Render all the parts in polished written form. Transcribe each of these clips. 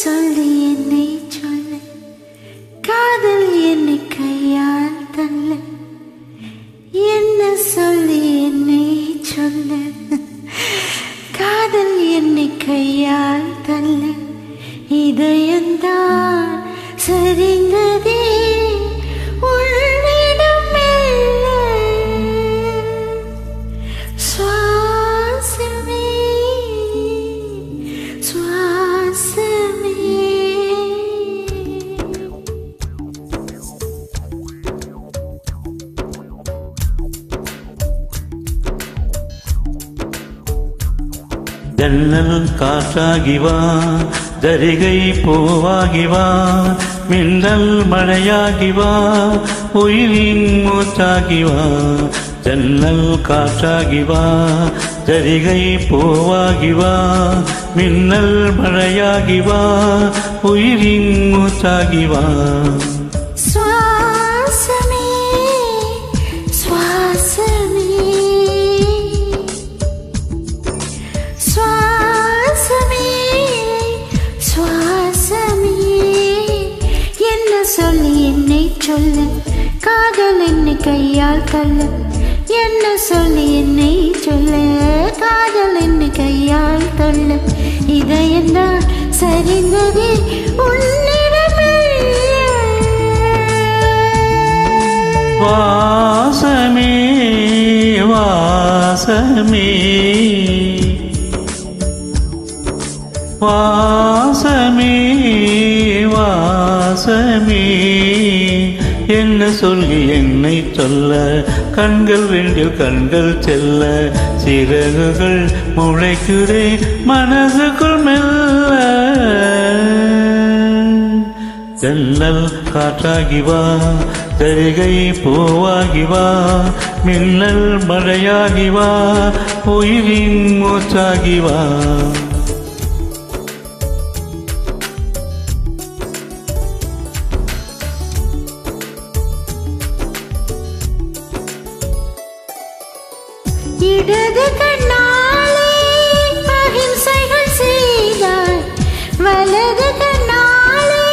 சொல்லி என்னை சொல்ல, காதல் என்னை கையால் தள்ள. என்ன சொல்லி என்னை சொல்ல, காதல் என்னை கையால் தள்ள. இதயந்தான் சரிந்ததே உன்னிடம் மெல்ல. சுவாசமே சுவாசமே. ஜன்னல் காற்றாகி வா, ஜரிகை பூவாகி வா, மின்னல் மழையாகி வா, உயிரின் மூச்சாகி வா. ஜன்னல் காற்றாகி வா, ஜரிகை பூவாகி வா, மின்னல் மழையாகி வா, உயிரின் மூச்சாகி வா. சுவாசமே சுவாசமே சுவாசமே சுவாசமே. என்ன சொல்லி என்னை சொல்ல, காதல் என்னை கையால் தள்ள. என்ன சொல்லி என்னை சொல்ல, காதல் என்னை கையால் தள்ள. இதயந்தான் சரிந்ததே உன்னிடமே. வாசமே வாசமே வாசமே வாசமே. என்ன சொல்லி என்னை சொல்ல, கண்கள் ரெண்டில் கண்கள் செல்ல. சிறகுகள் முளைக்குதே மனதுக்குள் மெல்ல. ஜன்னல் காற்றாகி வா, ஜரிகை பூவாகி வா, மின்னல் மழையாகி வா, உயிரின் மூச்சாகி வா. இடது கண்ணாலே அகிம்சைகள் செய்தாய், வலது கண்ணாலே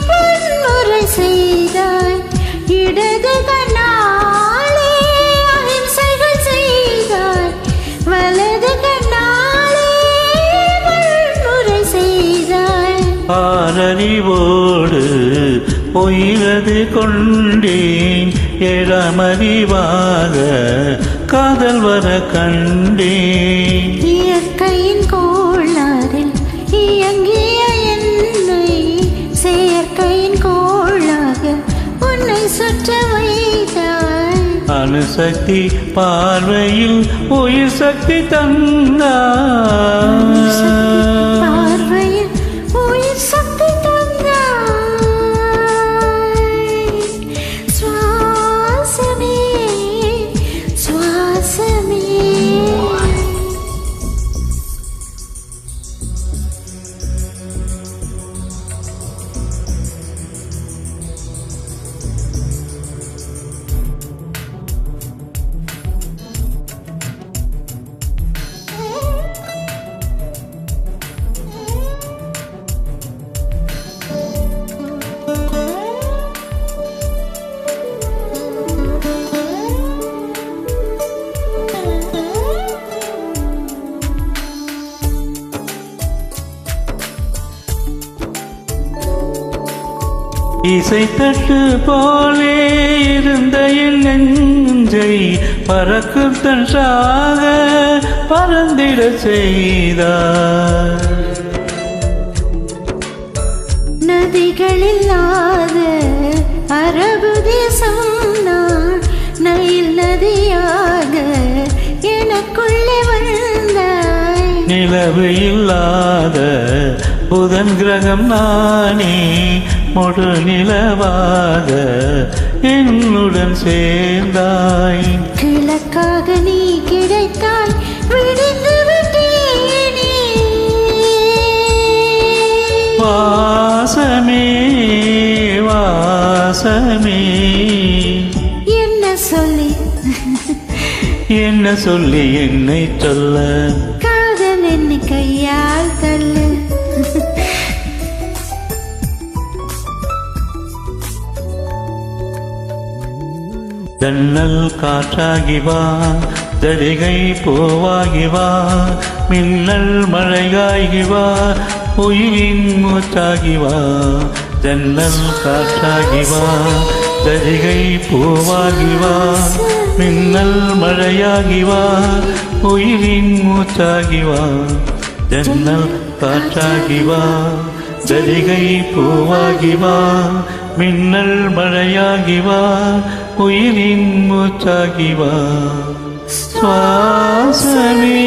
வன்முறை செய்தாய். இடது கண்ணாலே அகிம்சைகள் செய்தாய், வலது கண்ணாலே வன்முறை செய்தாய். ஆறறிவோடு பொய்யது கொண்டேன், ஏழாமறிவாக காதல் வர கண்டேன். இயற்கையின் கோளாறில் இயங்கிய என்னை செயற்கையின் கோளாக உன்னை சுற்ற வைத்தாய். அணுசக்தி பார்வையில் உயிர் சக்தி தந்தாய். பார்வையில் உயிர் சக்தி தந்தாய். சுவாசமே சுவாசமே. இசைத்தட்டு போலே இருந்த என் நெஞ்சை பறக்கும் தன் சாக பறந்திட செய்தார். நதிகளில்லாத அரபு தேசம் நான், நைல் நதியாக எனக்குள்ளே வந்தாய். நிலவு இல்லாத புதன் கிரகம் நானே, முழு நிலவாக என்னுடன் சேர்ந்தாய். கிழக்காக நீ கிடைத்தால் விடிந்து விட்டேனே. வாசமே வாசமே. என்ன சொல்லி என்ன சொல்லி என்னை சொல்ல, காதல் என்னை கையால் தள்ள. ஜன்னல் காற்றாகி வா, ஜரிகை பூவாகி வா, மின்னல் மழையாகி வா, உயிரின் மூச்சாகி வா. ஜன்னல் காற்றாகி வா, ஜரிகை பூவாகி வா, மின்னல் மழையாகி வா, உயிரின் மூச்சாகி வா. ஜன்னல் காற்றாகி வா, ஜரிகை பூவாகி வா, மின்னல் மழையாகி வா, உயிரின் மூச்சாகி வா. சுவாசமே